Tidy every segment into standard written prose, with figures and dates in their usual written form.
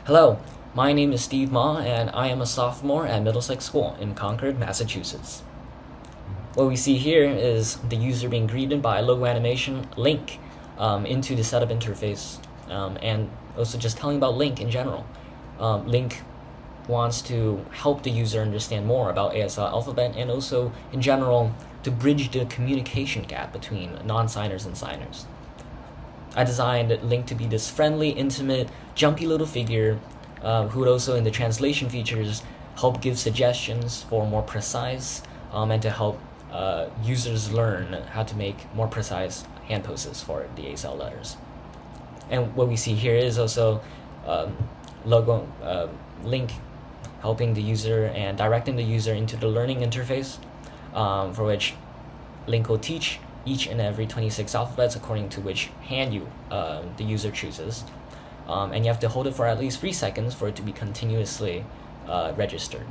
Hello, my name is Steve Ma, and I am a sophomore at Middlesex School in Concord, Massachusetts. What we see here is the user being greeted by a logo animation link into the setup interface, and also just telling about link in general. Link wants to help the user understand more about ASL alphabet and also, in general, to bridge the communication gap between non-signers and signers. I designed Link to be this friendly, intimate, jumpy little figure who would also, in the translation features, help give suggestions for more precise and to help users learn how to make more precise hand poses for the ASL letters. And what we see here is also logo Link helping the user and directing the user into the learning interface, for which Link will teach each and every 26 alphabets according to which hand the user chooses. And you have to hold it for at least 3 seconds for it to be continuously registered.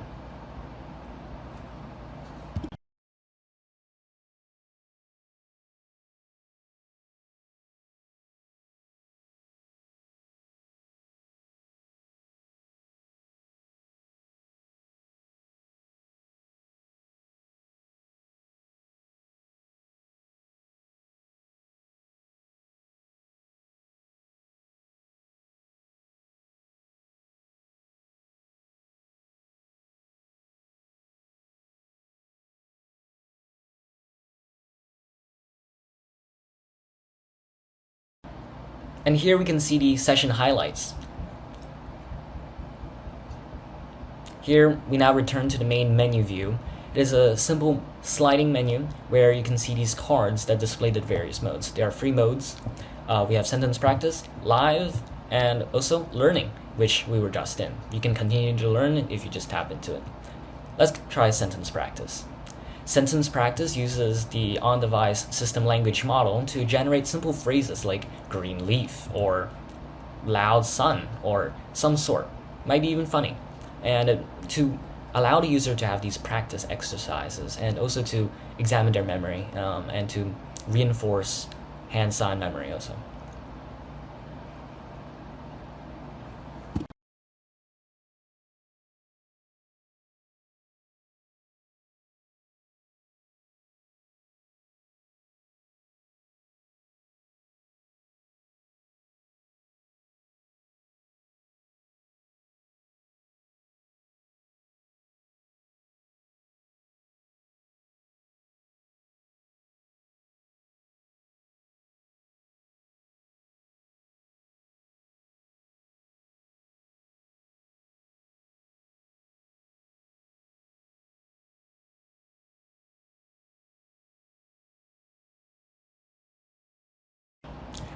And here we can see the session highlights. Here we now return to the main menu view. It is a simple sliding menu where you can see these cards that display the various modes. There are 3 modes. We have sentence practice, live, and also learning, which we were just in. You can continue to learn if you just tap into it. Let's try sentence practice. Sentence practice uses the on-device system language model to generate simple phrases like green leaf or loud sun or some sort, might be even funny, and to allow the user to have these practice exercises and also to examine their memory and to reinforce hand-sign memory also.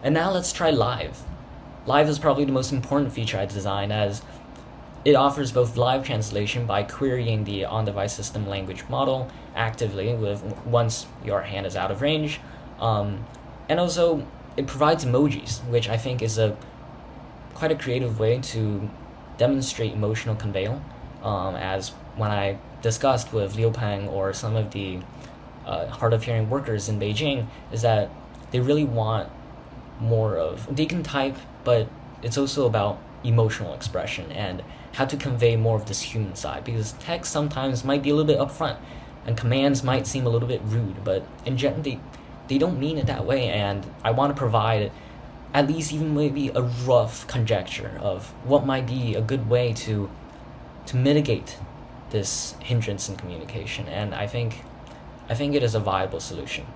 And now let's try live. Live is probably the most important feature I designed, as it offers both live translation by querying the on-device system language model actively once your hand is out of range, and also it provides emojis, which I think is quite a creative way to demonstrate emotional conveyal, as when I discussed with Liu Peng or some of the hard of hearing workers in Beijing, is that they really want they can type, but it's also about emotional expression and how to convey more of this human side, because text sometimes might be a little bit upfront and commands might seem a little bit rude, but in general they don't mean it that way, and I want to provide at least even maybe a rough conjecture of what might be a good way to mitigate this hindrance in communication, and I think it is a viable solution.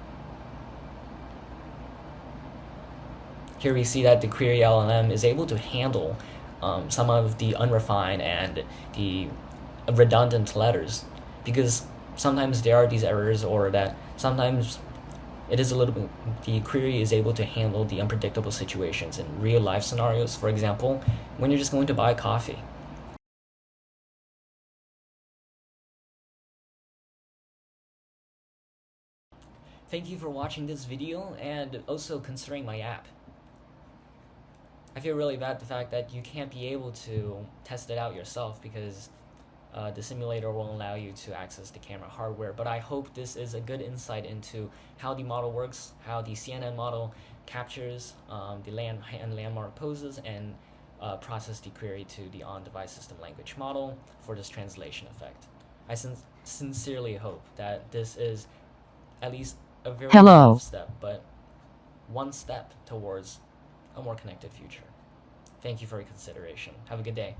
Here we see that the query LLM is able to handle some of the unrefined and the redundant letters, because sometimes there are these errors, or that sometimes it is the query is able to handle the unpredictable situations in real life scenarios. For example, when you're just going to buy coffee. Thank you for watching this video and also considering my app. I feel really bad the fact that you can't be able to test it out yourself because the simulator won't allow you to access the camera hardware, but I hope this is a good insight into how the model works, how the CNN model captures the landmark poses, and process the query to the on-device system language model for this translation effect. I sincerely hope that this is at least a very Hello. brief step, but one step towards a more connected future. Thank you for your consideration. Have a good day.